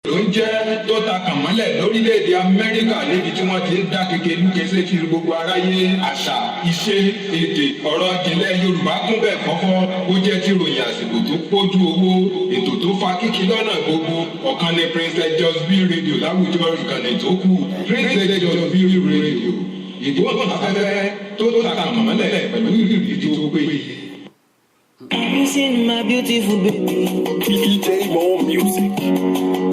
ló ń jẹ́ tó ta kàmọ́lẹ̀ lórílẹ̀‐èdè Amẹ́ríkà níbi tí wọ́n ti ń dá kékeré lúkẹsẹ̀ tí gbogbo aráyé àṣà ìṣe èdè ọ̀rọ̀ ìjìnlẹ̀ Yorùbá kún bẹ́ẹ̀ kọ́kọ́ ó jẹ́ tí ròyìn àsìkò tó pójú owó ètò tó fa kíkí lọ́nà gbogbo ọ̀kan ní Princess Just Be Radio láwùjọ ìkànnì tó kù Princess Just Be Radio ìgbóhùn afẹ́fẹ́ tó ta kàmọ́lẹ̀ pẹ̀lú ìrírí tó péye. Have you seen my beautiful baby? DJ More Music.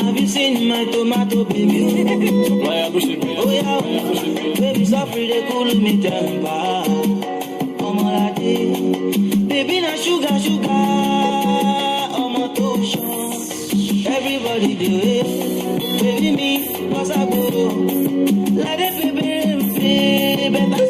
Have you seen my tomato baby? Oh yeah, baby, suffer they cool me temper. Omolade, baby na sugar, omototion. Everybody do it, baby me, cause I go. Let it be better.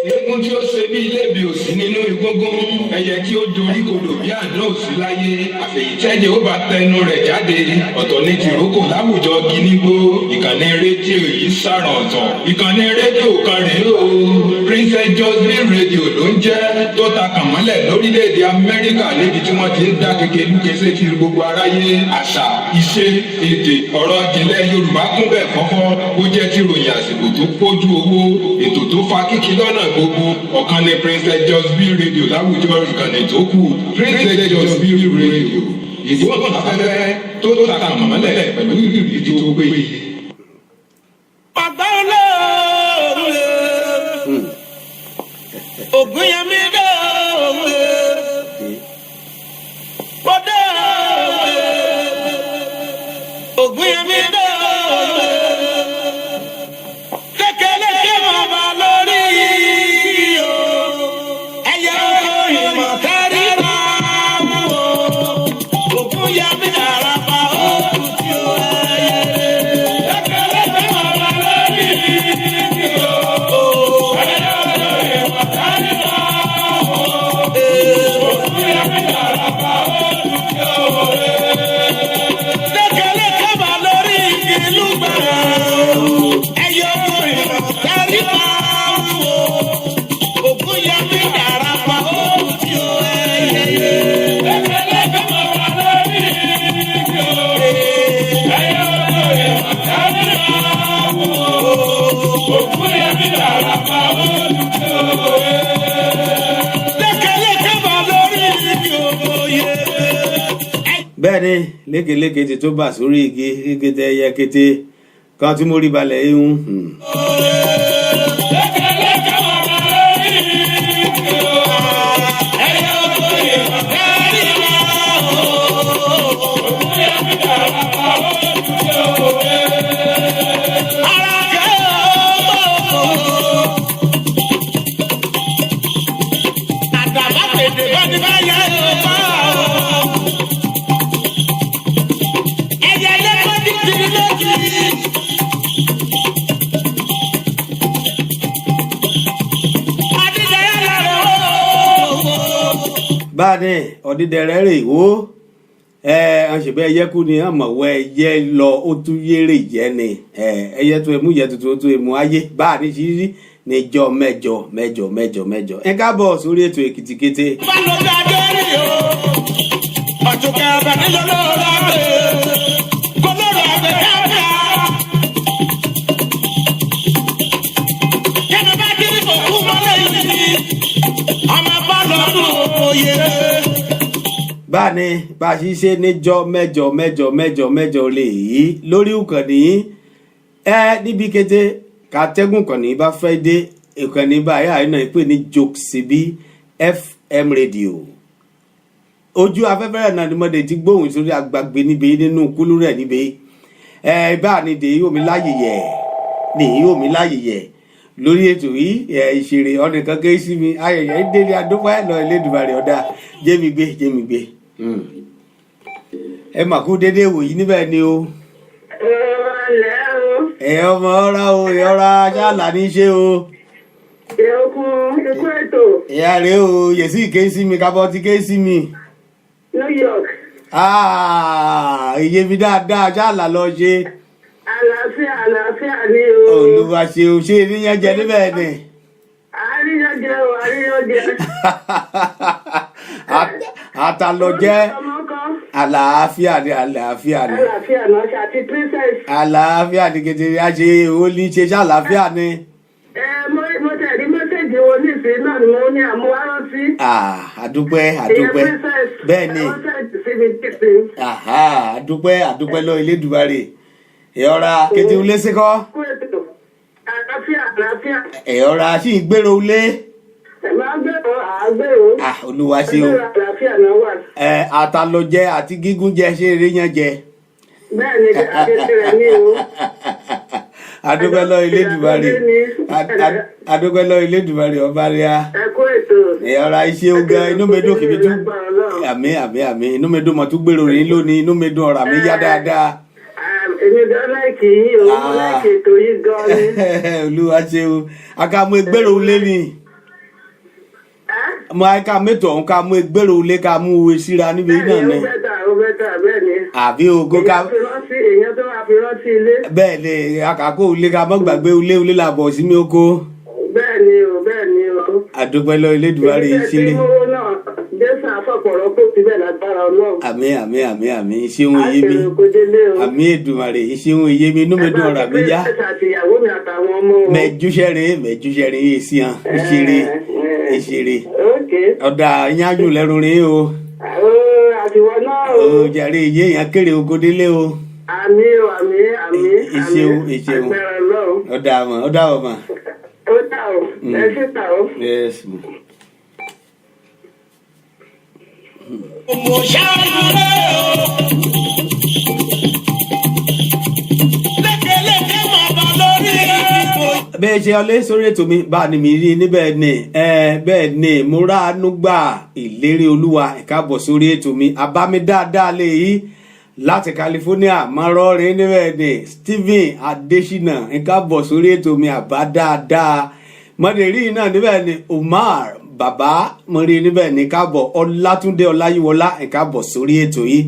Eégún tí ó ṣe bí ilé bí òsì nínú igúngún ẹyẹ tí ó dorí kodò bí àná òsì láyé àfẹ̀yìntẹ́jẹ́ ó bá tẹnu rẹ̀ jáde ọ̀tọ̀ ní tìrókò láwùjọ gínígbó ìkànnì rédíò yìí sàràn ọ̀tọ̀ ìkànnì rédíò kan rèé o Princess Just Be Radio ló ń jẹ́ tó ta kàmọ́lẹ̀ lórílẹ̀‐èdè Amẹ́ríkà níbi tí wọ́n ti ń dá kékeré lúkẹsẹ̀ tí gbogbo aráyé àṣà ìṣe èdè ọ̀rọ̀ ìjìnlẹ̀ Yorùbá kún bẹ́ẹ̀ kọ́kọ́ ó jẹ́ tí ròyìn àsìkò tó pójú owó ètò tó fa kíkí lọ́nà gbogbo ọ̀kan ní Princess Just Be Radio láwùjọ ìkànnì tó kù Princess Just Be Radio ìgbóhùn afẹ́fẹ́ tó ta kàmọ́lẹ̀ pẹ̀lú ìrírí tó péye. Ògùn yẹn mi dé òwe, bọ́dé òwe, ògùn yẹn mi dé òwe, kékeré kí wọ́n bá lórí o, ẹ̀yẹ oko ìmọ̀ kárí máa mú o, ògùn yẹn mi dára pa ó tí o ẹ̀yẹ rẹ̀, kékeré kí wọ́n bá lórí o, ẹ̀yẹ oko ìmọ̀ kárí máa mú bẹ́ẹ̀ ni lékeleke ti tó bà sórí igi kété ẹyẹ kété kan tí mo rí balẹ̀ ihun. báàdì ọ̀dídẹrẹ́ rè wó àṣìbẹ́ ẹyẹ kú ni àmọ̀wọ́ ẹyẹ lọ ó tún yéré yẹ ni ẹyẹ tó ẹmú yẹ tuntun ó tún ẹmú ayé báàdì ṣíṣí níjọ mẹ́jọ ẹ káàbọ̀ sórí ètò Èkìtì Kété. báni bá a ṣiṣẹ́ níjọ́ mẹ́jọ lè yí lórí ìkànnì níbi kété kàtẹ́gùn kànnì bá fẹ́ dé ìkànnì báyà iná ìpè ní Jokesibi FM Radio ojú afẹ́fẹ́ rẹ̀ náà ni mọ́dé ti gbóhùn sórí agbègbè níbi nínú kúlú rẹ̀ níbi bá a ní dèyí omi láyè yẹ lórí ètò yìí ìṣeré ọ̀nà kankan sí mi ayẹyẹ délé adópa ẹ̀ lọ Elédùmarè ọ̀dà jẹ́mi gbé ẹ mà kú dédé wò yìí níbẹ̀ ni o. ẹ ọmọ ọ̀rá o ìyọ́ra ṣáàlà ní í ṣe o. ikú ètò. ìyá rẹ o yèsí ké sí mi kábọ̀ ti ké sí mi. New York. iye mi dáadáa ṣáàlà lọ ṣe. àlàáfíà ni o. Olúwa ṣe o ṣe níyàn jẹ níbẹ̀ ni. àríyàn jẹ. àtàlọ́jẹ́ àlàáfíà ni àlàáfíà ni Àlàáfíà náà ṣe àti princess. àlàáfíà ni kedere a ṣe olí ṣe ṣàlàáfíà ni. Mo tẹ̀lé mẹ́sẹ̀gì wo nísìnyí náà ni mo ní àmúwárọ́sí. Àdúpẹ́ bẹ́ẹ̀ ni àdúpẹ́ lọ Elédùmarè ẹ̀yọ́ra kété ulé síkọ́ ẹ̀yọ́ra sí ìgbèrò ulé. Olúwa ṣe o àtàlọ́jẹ àti gígùn jẹ ṣe eré yan jẹ. Bẹ́ẹ̀ni àkété rẹ̀ ní o. Adúpẹ́ lọ Elédùmarè adúpẹ́ lọ Elédùmarè ọba rẹ̀ a. Ẹ kú ètò. ẹ̀yọ́ra iṣẹ́ ogan inú mi dùn kìbí tún àmín inú mi dùn mọ̀ tún gbèrò rẹ̀ lónìí inú mi dùn ọ̀rọ̀ mi yá dáadáa. Èmi gan láìkì yìí o mo láìkì ètò yìí gan ni. Olúwa ṣe o akamú egbèrò ulé ni mo ká mẹ́tò ọ̀hún ká mú egbèrò ulé ká mú uwe síra níbi náà ni. Ó bẹ́tà bẹ́ẹ̀ ni. Àbí ogo ká èèyàn tó wá fi rántí ilé. bẹ́ẹ̀ ni akàkó ulé ká mọ́ gbàgbé ulé làbọ̀ sí mi oko. Bẹ́ẹ̀ ni o. Àdúpẹ́ lọ Elédùmarè ìṣeré. Jésù àfọ̀pọ̀rọ̀ kó ti bẹ̀ lágbára Ọlọ́run. Àmín ìṣeun iye mi àmín Èdùmarè ìṣeun iye mi inú mi dùn ọ̀rọ̀ mi yá. mẹ́júṣẹ́rin èsì hàn ìṣeré ọ̀dà ìyájú lẹ́rù rin o. Àtiwọ́ náà o. Ó jàre iye èèyàn kéré ogodélé o. Àmín. Ìṣeun Agbára Ọlọ́run. ọ̀dà ọmọ. Ó dà o. Ẹ sì tà o. Yes. Mo ṣàlùlẹ̀ o. Lékeleke máa bá lórí ipò. Bẹ́ẹ̀ ṣe ọlé sórí ètò mi bá ní mi rí níbẹ̀ ni bẹ́ẹ̀ ni mo ráàánú gbà ìlérí Olúwa ìkábọ̀ sórí ètò mi abámi dáadáa lè yí láti California mọ́rọ́ rẹ̀ níbẹ̀ ni Stephen Adesina ìkábọ̀ sórí ètò mi àbá dáadáa mọ́dẹ̀rí náà níbẹ̀ ni Omar bàbá mo rí níbẹ̀ ní kábọ̀ Ọlátúndé Ọláyíwọlá ìkábọ̀ sórí ètò yìí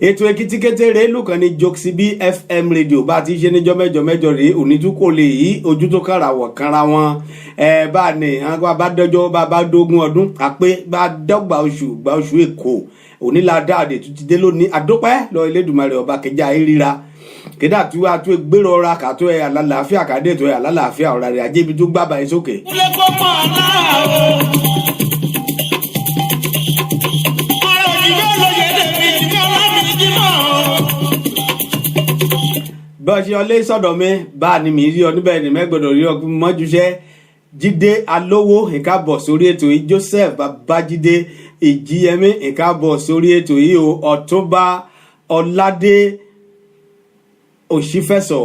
ètò Èkìtì kété rèé lùkàn ní Jokesibi FM radio bá ti ṣe níjọ́ mẹ́jọ rèé onítúkọ lè yí ojú tó kára wọ̀ kanra wọn bá ní àwọn abádọ́jọ́ bá dógún ọdún àpé bá dọ́gba oṣù èkó onílàdáàdè tó ti dé lónìí àdópẹ́ lọ Elédùmarè ọba kẹjá ìríra kédà tí wàá tó gbèrò ọ̀rọ̀ àkàtó ẹ̀ àlàáfíà kàdé ètò ẹ̀ àlàáfíà ọ̀rọ̀ rẹ̀ ajébi tó gbábà ẹ̀ sókè. Kúlẹ̀ kó mọ̀ náà o. Ọ̀rọ̀ òyìnbó lóye lèmi ní ọlọ́run jímọ̀ o. Bí ọ ṣe ọlé sọ̀dọ̀ mi bá ní mi rí ọ níbẹ̀ ní mẹ́gbẹ̀dọ̀ rí ọkùnrin mọ́júṣẹ́ Jídé Alówó ìkábọ̀ sórí ètò yìí Joseph Babájídé Ìjíyẹmí ìkábọ̀ sórí ètò yìí o Ọ̀túnba Ọládé Òṣìfẹsọ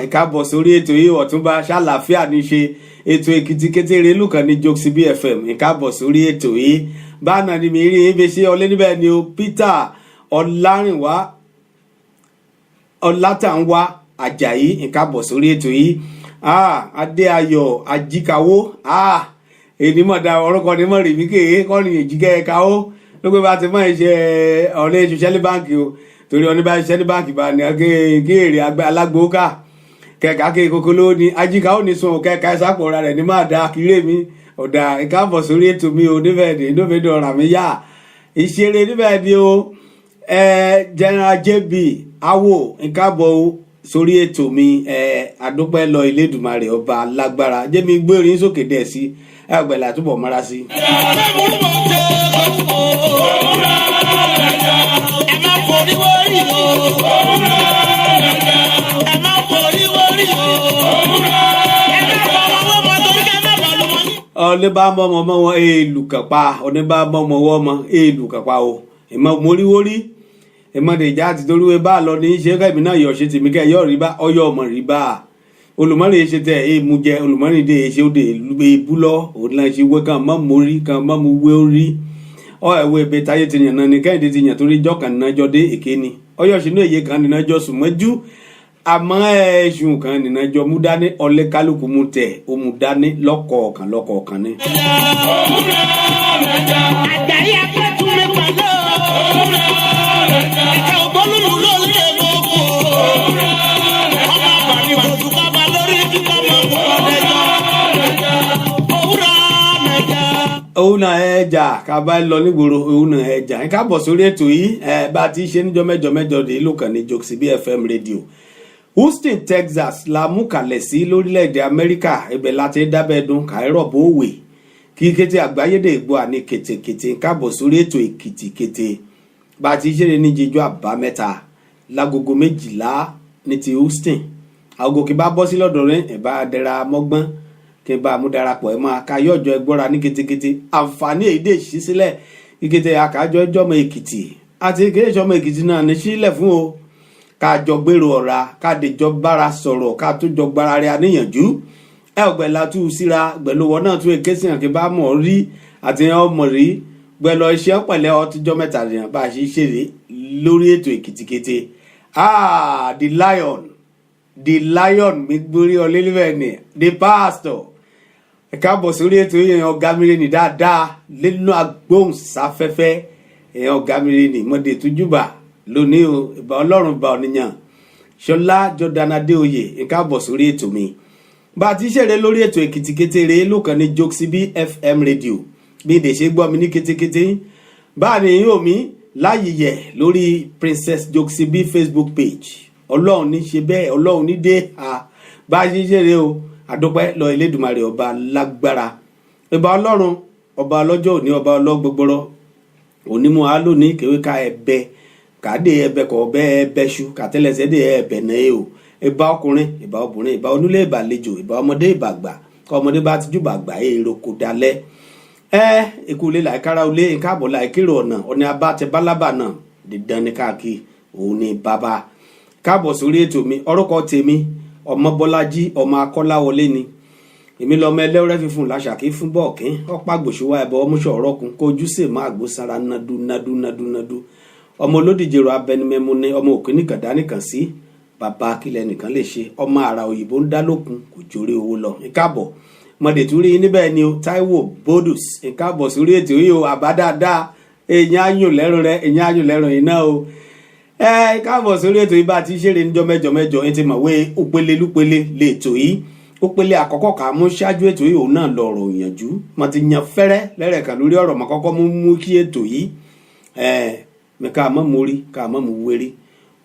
ìkábọ̀ sórí ètò yìí Ọ̀túnba ṣàlàáfíà ní ṣe ètò Èkìtì kété lùkàn ní Jokesibi FM ìkábọ̀ sórí ètò yìí báà ní mi rí ibi ṣe ọlé níbẹ̀ ni o Peter Ọlárìnwá Ọlátànwá Àjàyí ìkábọ̀ sórí ètò yìí Adéayọ̀ Ajíkawó ènìmọ̀dá ọ̀rọ̀kọ̀ ní mọ̀ rí mi kéé kọ́ni èjìgẹ́ ẹ̀ka ó ló pé bá ti mọ̀ ṣe ọ̀lẹ́ ìṣiṣẹ́ ní báǹkì o torí ọ̀ní bá ṣiṣẹ́ ní báǹkì bá ní kéèrè alágbóká kẹ̀kẹ́ akéè kókó ló ní Ajíkawó ní sun kẹ̀kẹ́ ìsápò ọ̀rá rẹ̀ ní máa da kéré mi ọ̀dà ìkábọ̀ sórí ètò mi o níbẹ̀ẹ́dì inúfẹ́dọ̀ ọ̀rà mi yá ìṣeré níbẹ̀ẹ́dì o General JB Awo ìkábọ̀ sórí ètò mi àdúpẹ́ lọ Elédùmarè ọba lágbára jẹ́mi gbérin sókè dẹ̀ sí ẹgbẹ̀lá túbọ̀ mọ́ra sí. Ọ̀nẹ́ bá mọ́ ọmọ wọn èèlù kàpá ọ̀nẹ́ bá mọ́ ọmọ wọn mọ́ èèlù kàpá o ìmọ̀ móríwórí ìmọ̀dé ìjà àti toríwé bá lọ ní ṣe kẹ́mi náà yọ̀ ṣe tèmi kẹ́ yọ̀ rí bá ọyọ̀ ọmọ rí bá olùmọ́rin ṣe tẹ̀ èèmù jẹ olùmọ́rin dé ṣe ó dé ebú lọ òun náà ṣe wé kan mọ́ mórí kan mọ́ mu wé orí ọ ẹ̀wọ̀ ẹ̀bẹ̀ táyé ti yàn náà ní kẹ́hìndé ti yàn torí jọ́ kan nínájọ́ dé èké ni ọyọ̀ ṣe ní èyí kan nínájọ́ sùn mọ́jú àmọ́ ẹ̀ṣùn kan nínájọ́ mú dání ọlẹ́ kálukú mú tẹ̀ ó mú dání lọ́kọ̀ọ̀kan ni. Àjàyí akẹ́tùn mi pẹ̀lú ẹ̀ka ògbólúlù lórí ẹ̀gbọ́gbò. Ọmọ àbàmì òtù kábà lórí kíkọ́ mọ́ ọ̀dẹ́jọ́. Òwúrọ̀ mẹ́jọ. Òun náà ẹjà ká bá lọ nígboro òun náà ẹjà ẹ káàbọ̀ sórí ètò yìí bá a ti ṣe níjọ́ mẹ́jọ dé lókàn ní Jokesibi FM radio Houston Texas la mú kalẹ̀ sí lórílẹ̀‐èdè Amẹ́ríkà ibẹ̀ láti dábẹ́dún káírọ̀ bó wè kí kété àgbáyédè ìgbó àní kètèkètè káàbọ̀ sórí ètò èkìtì kété bá a ti ṣe ní jíjọ́ àbámẹ́ta lágogo 12 ní ti Houston àgọ́ kí bá bọ́ sí lọ́dọ̀ rẹ̀ ẹ̀ bá dẹra mọ́gbọ́n kí bá mú darapọ̀ ẹ̀ máa ka yọ̀jọ́ ẹgbọ́ra ní kétékété àǹfààní èdè ṣí sílẹ̀ kíkété àkájọ ẹjọ́mọ èkìtì àti kéjọ́mọ èkìtì náà ní sílẹ̀ fún o ká jọ gbèrò ọ̀ra ká dèjọ bára sọ̀rọ̀ ká tó jọ gbára rẹ̀ àníyànjú ẹ ọ̀gbẹ̀lá tú síra gbẹ̀lówọ́ náà tún èké sìn kí bá mọ̀ rí àti ọmọ rí gbẹ̀lọ iṣẹ́ pẹ̀lẹ́ ọtíjọ́ mẹ́ta rẹ̀ bá a ṣe ṣeré lórí ètò èkìtì kété the lion mi gbórí ọlẹ́lẹ́fẹ̀ ni the pastor ẹ káàbọ̀ sórí ètò yẹn ọ̀gá mi rẹ̀ ní dáadáa lẹ́nu agbóhùnsáfẹ́fẹ́ ẹ̀yàn ọ̀gá mi rẹ̀ ní mọ́dé tójúbà lónìí o ìbà ọlọ́run bá ọ̀nìyàn ṣọlá Jordan Adéoyè ẹ káàbọ̀ sórí ètò mi bá a ti ṣeré lórí ètò èkìtì kété rẹ̀ lókàn ní Jokesibi FM radio bí èdè ṣe gbọ́ mi ní kétékété bá a ní yóò mi láàyè yẹ lórí Princess Jokesibi Facebook page ọlọ́run ní ṣe bẹ́ẹ̀ ọlọ́run ní dé bá a ṣe ṣeré o àdúpẹ́ lọ Elédùmarè ọba lágbára ìbà ọlọ́run ọba ọlọ́jọ́ òní ọba ọlọ́gbọgbọrọ onímọ̀ alóní kéwé ká ẹbẹ kàdé ẹbẹ kọ ọbẹ ẹbẹ ṣu kàtẹlẹsẹ dé ẹbẹ náà o ìbà ọkùnrin ìbà obìnrin ìbà onílé ìbàlejò ìbà ọmọdé ìbàgbà kọ ọmọdé bá ti jù bàgbà èrò kò dalẹ̀ ìkúlé làìkára olé ìkáàbọ̀ làìkérò ọ̀nà abátẹ bálábà náà dídán ní káàkiri òun ní bàbá káàbọ̀ sórí ètò mi orúkọ tèmi ọmọ Bọ́lájí ọmọ Akọ́láwọlé ni èmi lọmọ ẹlẹ́rẹ́ fífún làṣàkí fún bọ́ọ̀kín ọ̀pá gbòṣùwà ẹ̀bọ ọmúṣọ ọ̀rọ̀kùn kojú sì máa gbó sára nadu ọmọ olódìjẹrò abẹnimẹ́mu ní ọmọ òkè nìkan dánìkan sí bàbá akílẹ̀ nìkan lè ṣe ọmọ àrà òyìnbó ń dá lókun kò jórí owó lọ ìkáàbọ̀ mọ̀dẹ̀túrí níbẹ̀ ni o Táíwò Bodus ìkáàbọ̀ sórí ètò yìí o àbádáadáa èèyàn ayùn lẹ́rùn rẹ èèyàn ayùn lẹ́rùn iná o káàbọ̀ sórí ètò yìí bá ti ṣeré níjọ́ mẹ́jọ ẹ ti mọ̀ wé òpele lè tò yìí òpele àkọ́kọ́ kà á mú ṣáájú ètò yìí òun náà lọ̀rọ̀ òyìnjú mo ti yan fẹ́rẹ́ lẹ́rẹ̀kan lórí ọ̀rọ̀ mọ́ kọ́kọ́ mú kí ètò yìí mi ká mọ́ mórí ká mọ́ mú wérí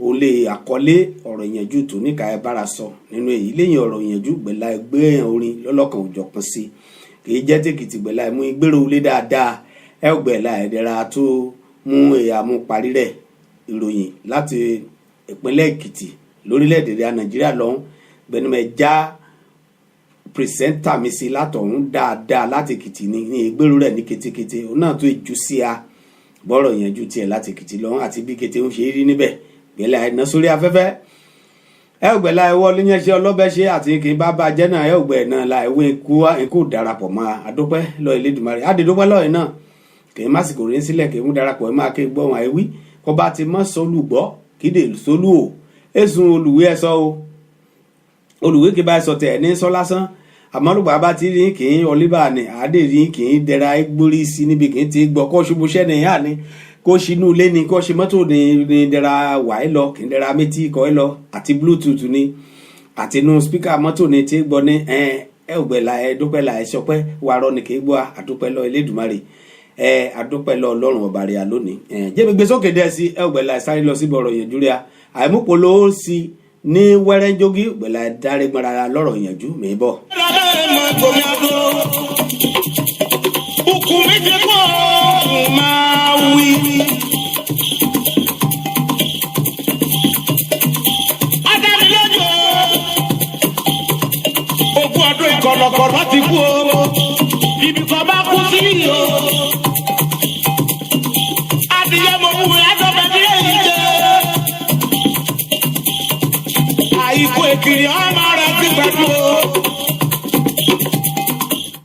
o lè àkọlé ọ̀rọ̀ ìyànjú tó ní ká ẹ bára sọ nínú èyí lẹ́yìn ọ̀rọ̀ ìyànjú gbẹ̀lá ẹgbẹ́ orin lọ́lọ́kan òjọ̀kan sí kìí jẹ́ tèkìtì gbẹ̀lá ẹ̀mú ìgbéró ilé dáadáa ẹ gbẹ̀lá ẹ̀dẹ̀ra tó mú ẹ̀yà mú parí rẹ̀ ìròyìn láti ìpínlẹ̀ Èkìtì lórílẹ̀‐èdè Nàìjíríà lọ́hún gbẹ̀numẹ̀ já pìrìsẹ́ńtà mi sí látọ̀hún dáadáa láti Èkìtì ní ìgbéró rẹ̀ ní kétékété òun náà tó ìjú sí a bọ́rọ̀ ìyànjú tiẹ̀ láti Èkìtì lọ́hún àti bí kété ń ṣe rí níbẹ̀ gbẹ̀lá ẹ̀ná sórí afẹ́fẹ́ ẹ gbẹ̀lá ẹwọ́ lóyẹ́ṣẹ́ ọlọ́bẹ̀ṣẹ́ àti kì í bá bá jẹ́ náà ẹ gbẹ̀ náà la ẹwọ́ ikú darapọ̀ mọ́ àdúpẹ́ lọ Elédùmarè àdèdúpẹ́ lọ́ọ̀ náà kì í másìkò rí sílẹ̀ kì í mú darapọ̀ ẹ máa ké gbọ́ wọn àìwí kọ́ bá ti mọ́ sọ́lù gbọ́ kídè sólù o èsùn olùwé ẹ sọ o olùwé kí bá ẹ sọ tẹ̀ ẹ ní sọ lásán àmọ́ lùgbà bá ti rí kì í ọlíbà ní àdè rí kì í dẹra gbórí sí níbi kì í ti gbọ́ kọ́ ṣubú ṣẹ́ ní ìyá ni kó ṣinú ilé ni kó ṣe mọ́tò ní dẹra wà ẹ lọ kì í dẹra méjì kọ́ ẹ lọ àti bluetooth ni àti inú spíkà mọ́tò ní ti gbọ́ ní ẹ ògbẹ̀là ẹ dúpẹ́ là ẹ sọpẹ́ wàárọ̀ ní kì í gbọ́ àdúpẹ́ lọ Elédùmarè àdúpẹ́ lọ Ọlọ́run ọba rẹ̀ lónìí jẹ́mi gbé sókè dẹ́ sí ẹ ògbẹ̀là ẹ sáré lọ síbi ọ̀rọ̀ ìyànjú rẹ̀ àìmúpolo ó sí ní wẹ́rẹ́njógí ògbẹ̀là ẹ dárí gbọ́nra lọ́rọ̀ ìyànjú mi bọ̀. Ukú mi ti kọ́ máa wí. Adániléjò ogún ọdún ìkọ̀lọ̀kọ̀lọ̀ ti kú o. Ibi kan bá kú sí o. Adìyẹ mo wù ẹ́dọ̀bẹ̀ ní èyí jẹ́. Àìkú èkìrì ọmọ rẹ̀ ti gbẹ̀dú o.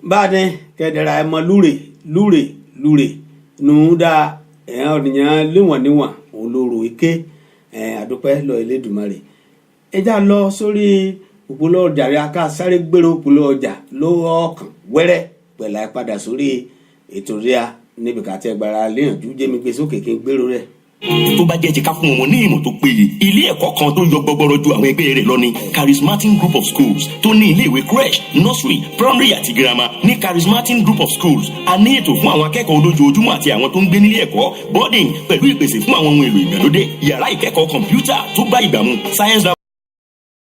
Báni kẹdẹ̀ra ẹmọ lúrè nùúdà ẹ̀hàn ọ̀nìyàn níwọ̀n olóró ike àdúpẹ́ lọ Elédùmarè ẹjá lọ sórí òpólò ọjà rẹ̀ aká sáré gbèrò òpólò ọjà lọ́wọ́ ọkàn wẹ́rẹ́ pẹ̀lá padà sórí ètò ríà níbi kàtí ẹgbàrá léèyànjú jẹ́mi gbé sókè kí n gbèrò rẹ̀. tó bá jẹ́ ti ká fún ọmọ ní ìmọ̀ tó péye ilé ẹ̀kọ́ kan tó yọ gbọgbọrọ ju àwọn ẹgbẹ́ rẹ̀ lọ ní Charismatic Group of Schools tó ní ilé ìwé crèche nursery primary àti girama ní Charismatic Group of Schools a ní ètò fún àwọn akẹ́kọ̀ọ́ olójoojúmọ́ àti àwọn tó ń gbé nílé ẹ̀kọ́ boarding pẹ̀lú ìpèsè fún àwọn ohun èlò ìgbàlódé yàrá ìkẹ́kọ̀ọ́ kọ̀ǹpútà tó bá ìgbà mu science